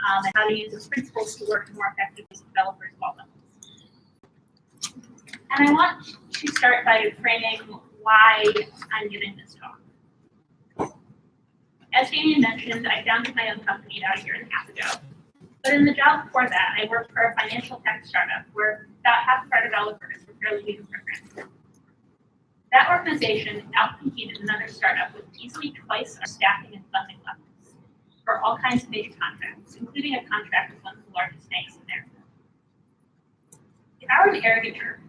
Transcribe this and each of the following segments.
and how to use those principles to work more effectively with developers of all levels. And I want to start by framing why I'm giving this talk. As Damien mentioned, I founded my own company about 1.5 years ago. But in the job before that, I worked for a financial tech startup where about half of our developers were fairly new to programming. That organization outcompeted another startup with easily twice our staffing and funding levels for all kinds of major contracts, including a contract with one of the largest banks in America. If I were an arrogant jerk,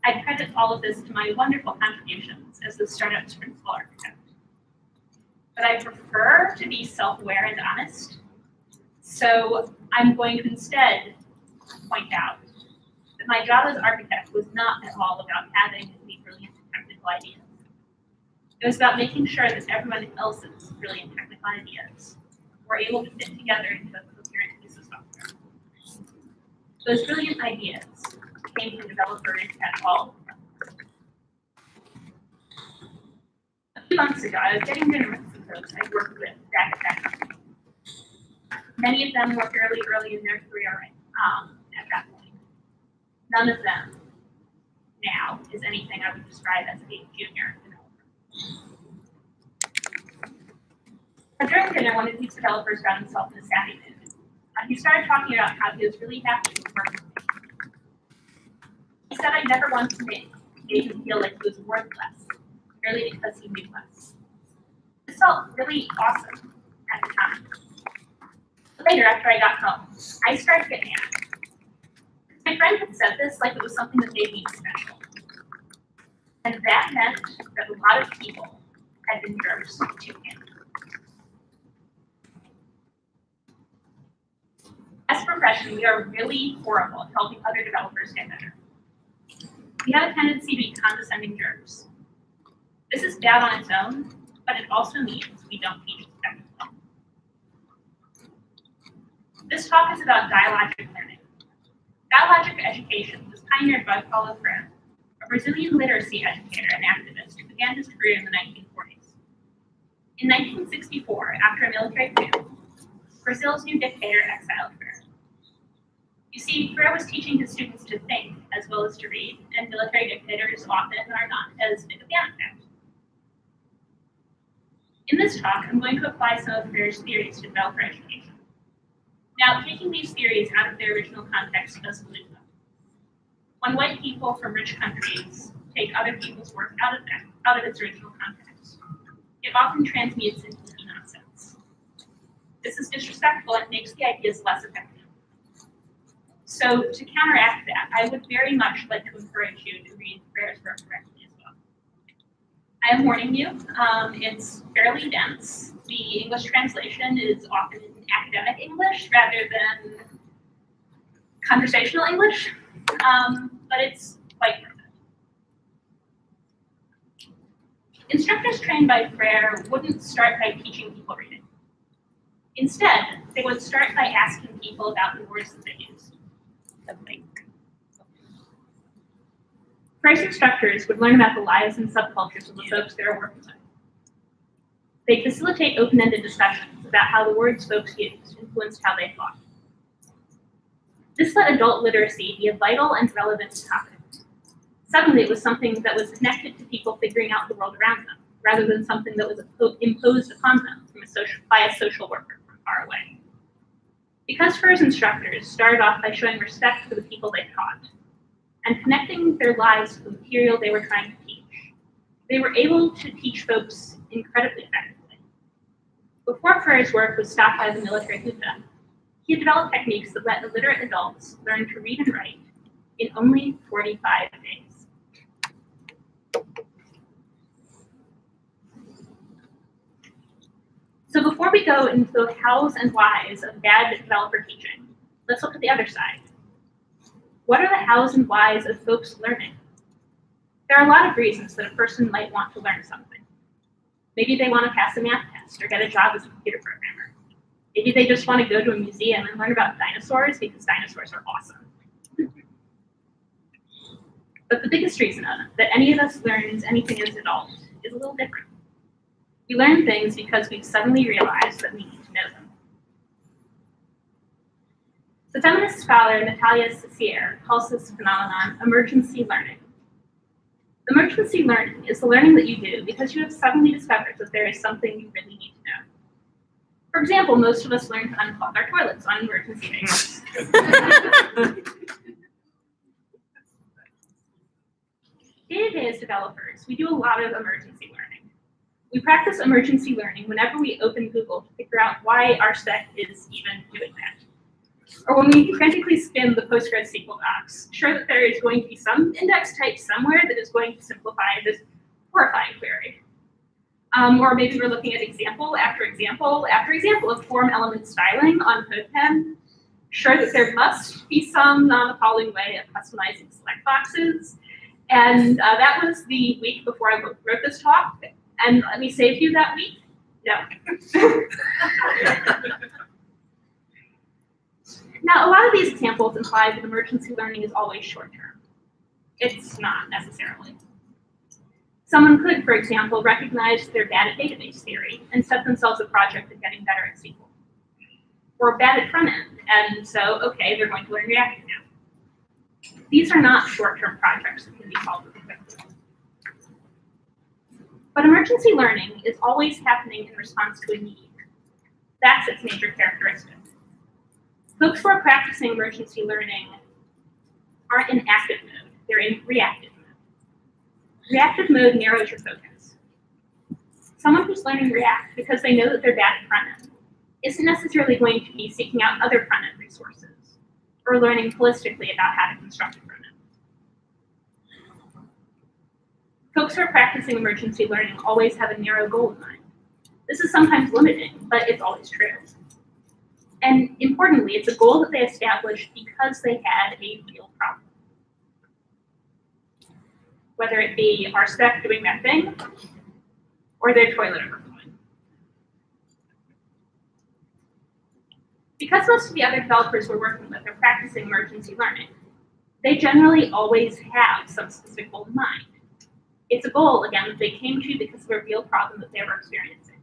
I'd credit all of this to my wonderful contributions as the startup's principal architect. But I prefer to be self-aware and honest, so I'm going to instead point out that my job as architect was not at all about having the brilliant technical ideas. It was about making sure that everyone else's brilliant technical ideas were able to fit together into a coherent piece of software. Those brilliant ideas came from developers at all. A few months ago, I was getting dinner with some folks I worked with back at that company. Many of them were fairly early in their career at that point. None of them now is anything I would describe as a junior developer. But during dinner, one of these developers found himself in a sappy mood. He started talking about how he was really happy to work with me. He said I never once made him feel like he was worth less, merely because he knew less. This felt really awesome at the time. Later, after I got home, I started getting mad. My friend had said this like it was something that made me special. And that meant that a lot of people had been jerks to him. As a profession, we are really horrible at helping other developers get better. We have a tendency to be condescending jerks. This is bad on its own, but it also means we don't teach the technical. This talk is about dialogic learning. Dialogic education was pioneered by Paulo Freire, a Brazilian literacy educator and activist who began his career in the 1940s. In 1964, after a military coup, Brazil's new dictator exiled Freire. You see, Freire was teaching his students to think as well as to read, and military dictators often are not as big a fan of that. In this talk, I'm going to apply some of Freire's theories to developer education. Now, taking these theories out of their original context doesn't lose them. When white people from rich countries take other people's work out of its original context, it often transmutes into nonsense. This is disrespectful and makes the ideas less effective. So to counteract that, I would very much like to encourage you to read Freire's work correctly as well. I am warning you, it's fairly dense. The English translation is often academic English rather than conversational English, but it's quite worth it. Instructors trained by Freire wouldn't start by teaching people reading. Instead, they would start by asking people about the words that they used. Freire's instructors would learn about the lives and subcultures of the folks they were working with. They facilitate open-ended discussions about how the words folks used influenced how they thought. This let adult literacy be a vital and relevant topic. Suddenly, it was something that was connected to people figuring out the world around them, rather than something that was imposed upon them by a social worker from far away. Because Freire's instructors started off by showing respect for the people they taught, and connecting their lives to the material they were trying to teach, they were able to teach folks incredibly effectively. Before Freire's work was stopped by the military junta, he had developed techniques that let illiterate adults learn to read and write in only 45 days. So before we go into the hows and whys of bad developer teaching, let's look at the other side. What are the hows and whys of folks learning? There are a lot of reasons that a person might want to learn something. Maybe they want to pass a math test or get a job as a computer programmer. Maybe they just want to go to a museum and learn about dinosaurs because dinosaurs are awesome. But the biggest reason that any of us learns anything as adults is a little different. We learn things because we've suddenly realized that we need to know them. The feminist scholar Natalia Cecier calls this phenomenon emergency learning. Emergency learning is the learning that you do because you have suddenly discovered that there is something you really need to know. For example, most of us learn to unclog our toilets on emergency basis. Day-to-day as developers, we do a lot of emergency learning. We practice emergency learning whenever we open Google to figure out why our spec is even doing that. Or when we frantically spin the PostgreSQL docs, sure that there is going to be some index type somewhere that is going to simplify this horrifying query. Or maybe we're looking at example after example after example of form element styling on CodePen, sure that there must be some non-appalling way of customizing select boxes. And that was the week before I wrote this talk. And let me save you that week. No. Now, a lot of these examples imply that emergency learning is always short-term. It's not necessarily. Someone could, for example, recognize they're bad at database theory and set themselves a project of getting better at SQL. Or bad at front end, and so, okay, they're going to learn React now. These are not short-term projects that can be solved really quickly. But emergency learning is always happening in response to a need. That's its major characteristic. Folks who are practicing emergency learning aren't in active mode, they're in reactive mode. Reactive mode narrows your focus. Someone who's learning React because they know that they're bad at front end isn't necessarily going to be seeking out other front end resources or learning holistically about how to construct a front end. Folks who are practicing emergency learning always have a narrow goal in mind. This is sometimes limiting, but it's always true. And importantly, it's a goal that they established because they had a real problem. Whether it be our spec doing that thing, or their toilet overflowing. Because most of the other developers we're working with are practicing emergency learning, they generally always have some specific goal in mind. It's a goal, again, that they came to because of a real problem that they were experiencing.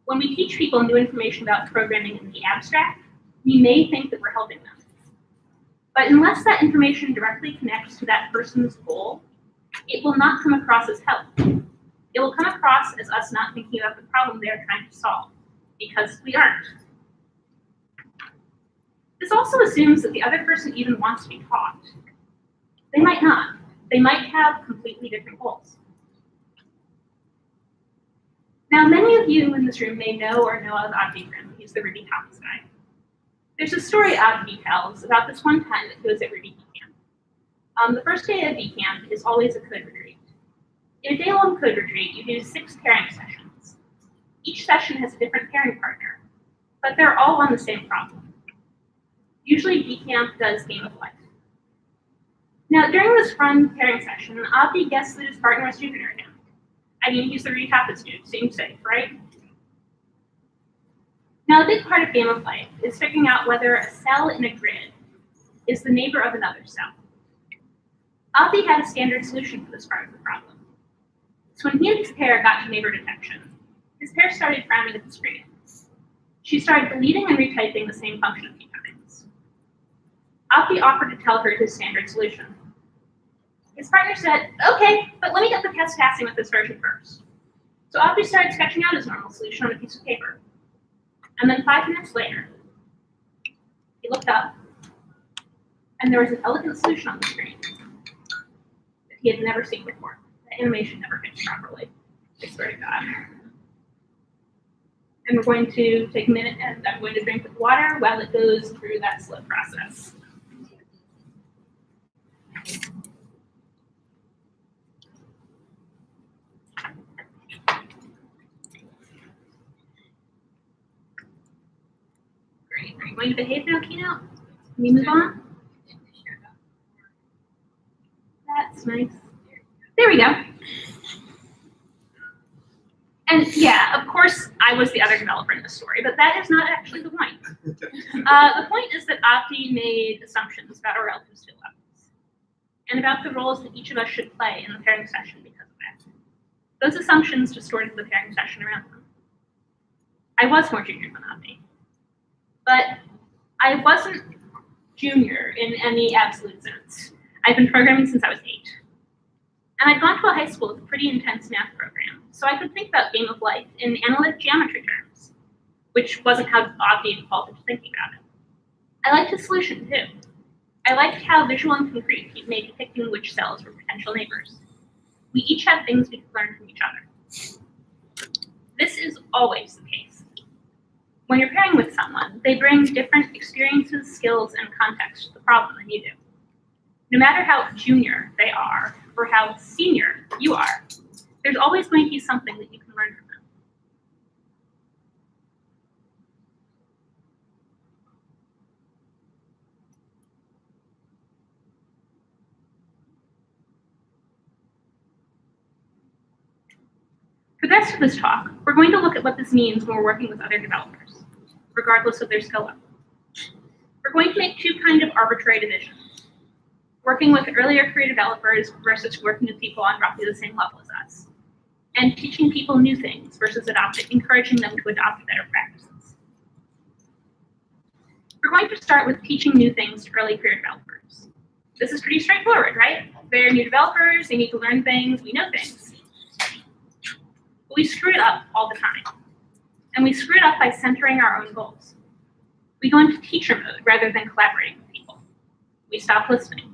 When we teach people new information about programming in the abstract, we may think that we're helping them. But unless that information directly connects to that person's goal, it will not come across as help. It will come across as us not thinking about the problem they are trying to solve, because we aren't. This also assumes that the other person even wants to be taught. They might not. They might have completely different goals. Now, many of you in this room may know or know of Avdi Grimm. He's the Ruby Topics guy. There's a story Avdi tells about this one time that he was at Ruby Camp. The first day of Camp is always a code retreat. In a day-long code retreat, you do 6 pairing sessions. Each session has a different pairing partner, but they're all on the same problem. Usually, Camp does Game of Life. Now, during this fun pairing session, Avdi guessed that his partner was junior him. I mean, he's the Ruby Topics dude, seems safe, right? Now, a big part of Game of Life is figuring out whether a cell in a grid is the neighbor of another cell. Avdi had a standard solution for this part of the problem. So when he and his pair got to neighbor detection, his pair started frowning at the screen. She started deleting and retyping the same function a few times. Avdi offered to tell her his standard solution. His partner said, okay, but let me get the test passing with this version first. So Avdi started sketching out his normal solution on a piece of paper. And then 5 minutes later, he looked up, and there was an elegant solution on the screen that he had never seen before. The animation never finished properly, I swear to God. And we're going to take a minute, and I'm going to drink the water while it goes through that slow process. Great. Are you going to behave now, Keynote? Can we move on? That's nice. There we go. And yeah, of course, I was the other developer in this story, but that is not actually the point. The point is that Avdi made assumptions about our relative skill levels and about the roles that each of us should play in the pairing session because of that. Those assumptions distorted the pairing session around them. I was more junior than Avdi, but I wasn't junior in any absolute sense. I've been programming since I was 8. And I'd gone to a high school with a pretty intense math program, so I could think about game of life in analytic geometry terms, which wasn't how Bobby defaulted to thinking about it. I liked his solution too. I liked how visual and concrete he made depicting which cells were potential neighbors. We each had things we could learn from each other. This is always the case. When you're pairing with someone, they bring different experiences, skills, and context to the problem than you do. No matter how junior they are, or how senior you are, there's always going to be something that you can learn from them. For the rest of this talk, we're going to look at what this means when we're working with other developers, regardless of their skill level. We're going to make 2 kind of arbitrary divisions. Working with earlier career developers versus working with people on roughly the same level as us. And teaching people new things versus encouraging them to adopt better practices. We're going to start with teaching new things to early career developers. This is pretty straightforward, right? They're new developers, they need to learn things, we know things. But we screw it up all the time. And we screw it up by centering our own goals. We go into teacher mode rather than collaborating with people. We stop listening.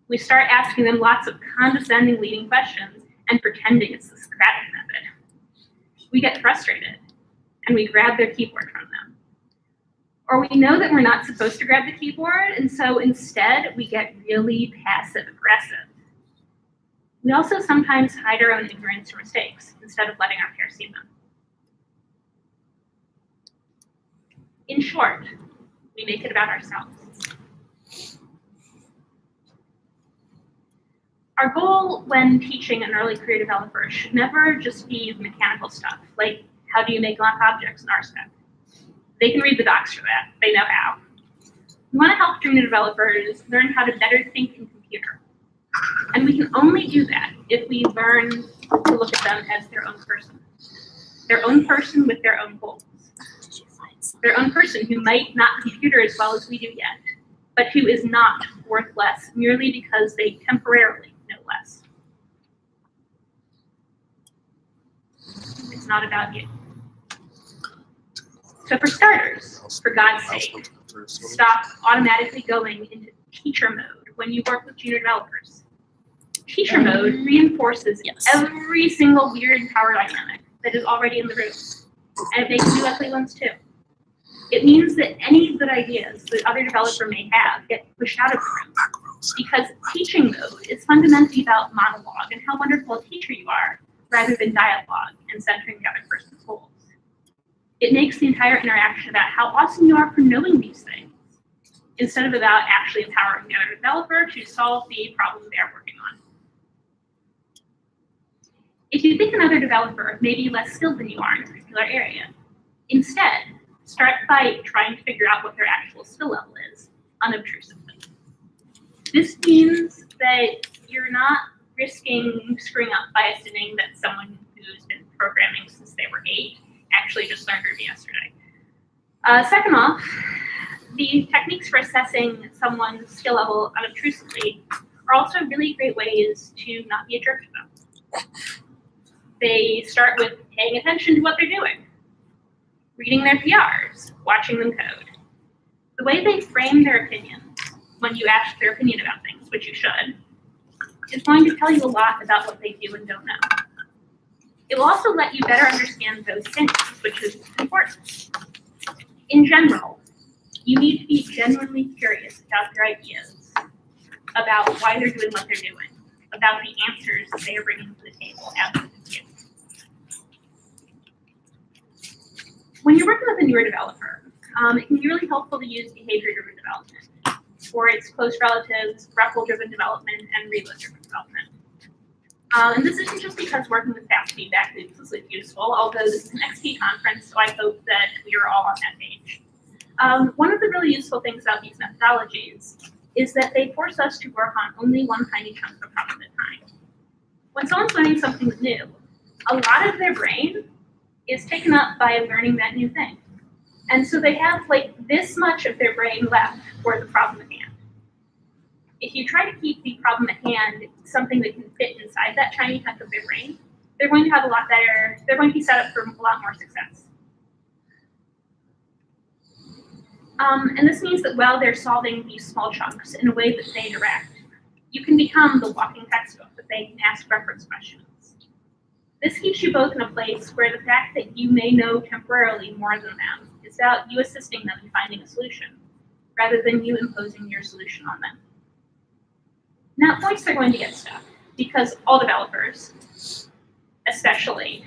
We start asking them lots of condescending leading questions and pretending it's the Socratic method. We get frustrated and we grab their keyboard from them. Or we know that we're not supposed to grab the keyboard, and so instead we get really passive aggressive. We also sometimes hide our own ignorance or mistakes instead of letting our peers see them. In short, we make it about ourselves. Our goal when teaching an early career developer should never just be mechanical stuff, like how do you make mock objects in RSpec. They can read the docs for that, they know how. We want to help junior developers learn how to better think in computer. And we can only do that if we learn to look at them as their own person. Their own person with their own goals. Their own person who might not computer as well as we do yet, but who is not worth less merely because they temporarily know less. It's not about you. So for starters, for God's sake, stop automatically going into teacher mode when you work with junior developers. Teacher mode reinforces every single weird power dynamic that is already in the room, and it makes new ugly ones too. It means that any good ideas that other developer may have get pushed out of the room, because teaching mode is fundamentally about monologue and how wonderful a teacher you are, rather than dialogue and centering the other person's goals. It makes the entire interaction about how awesome you are for knowing these things, instead of about actually empowering the other developer to solve the problem they're working on. If you think another developer may be less skilled than you are in a particular area, instead, start by trying to figure out what their actual skill level is, unobtrusively. This means that you're not risking screwing up by assuming that someone who's been programming since they were 8 actually just learned Ruby yesterday. Second off, the techniques for assessing someone's skill level unobtrusively are also really great ways to not be a jerk to them. They start with paying attention to what they're doing, reading their PRs, watching them code. The way they frame their opinions when you ask their opinion about things, which you should, is going to tell you a lot about what they do and don't know. It will also let you better understand those things, which is important. In general, you need to be genuinely curious about their ideas, about why they're doing what they're doing, about the answers that they are bringing to the table as you. When you're working with a newer developer, it can be really helpful to use behavior-driven development for its close relatives, REPL-driven development, and reload-driven development. And this isn't just because working with fast feedback loops is useful, although this is an XP conference, so I hope that we are all on that page. One of the really useful things about these methodologies is that they force us to work on only one tiny chunk of the problem at a time. When someone's learning something new, a lot of their brain is taken up by learning that new thing. And so they have like this much of their brain left for the problem at hand. If you try to keep the problem at hand something that can fit inside that tiny hunk of their brain, they're going to have a lot better, they're going to be set up for a lot more success. And this means that while they're solving these small chunks in a way that they interact, you can become the walking textbook that they can ask reference questions. This keeps you both in a place where the fact that you may know temporarily more than them is about you assisting them in finding a solution, rather than you imposing your solution on them. Now, at points they're going to get stuck, because all developers, especially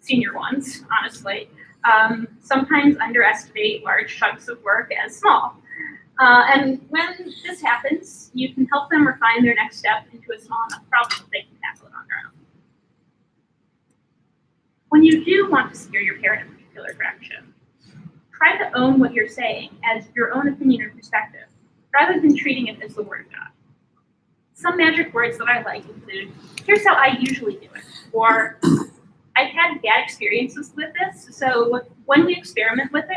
senior ones, honestly, sometimes underestimate large chunks of work as small. And when this happens, you can help them refine their next step into a small enough problem that they can tackle it on their own. When you do want to steer your pair in a particular direction, try to own what you're saying as your own opinion or perspective, rather than treating it as the word of God. Some magic words that I like include, here's how I usually do it, or I've had bad experiences with this, so when we experiment with it,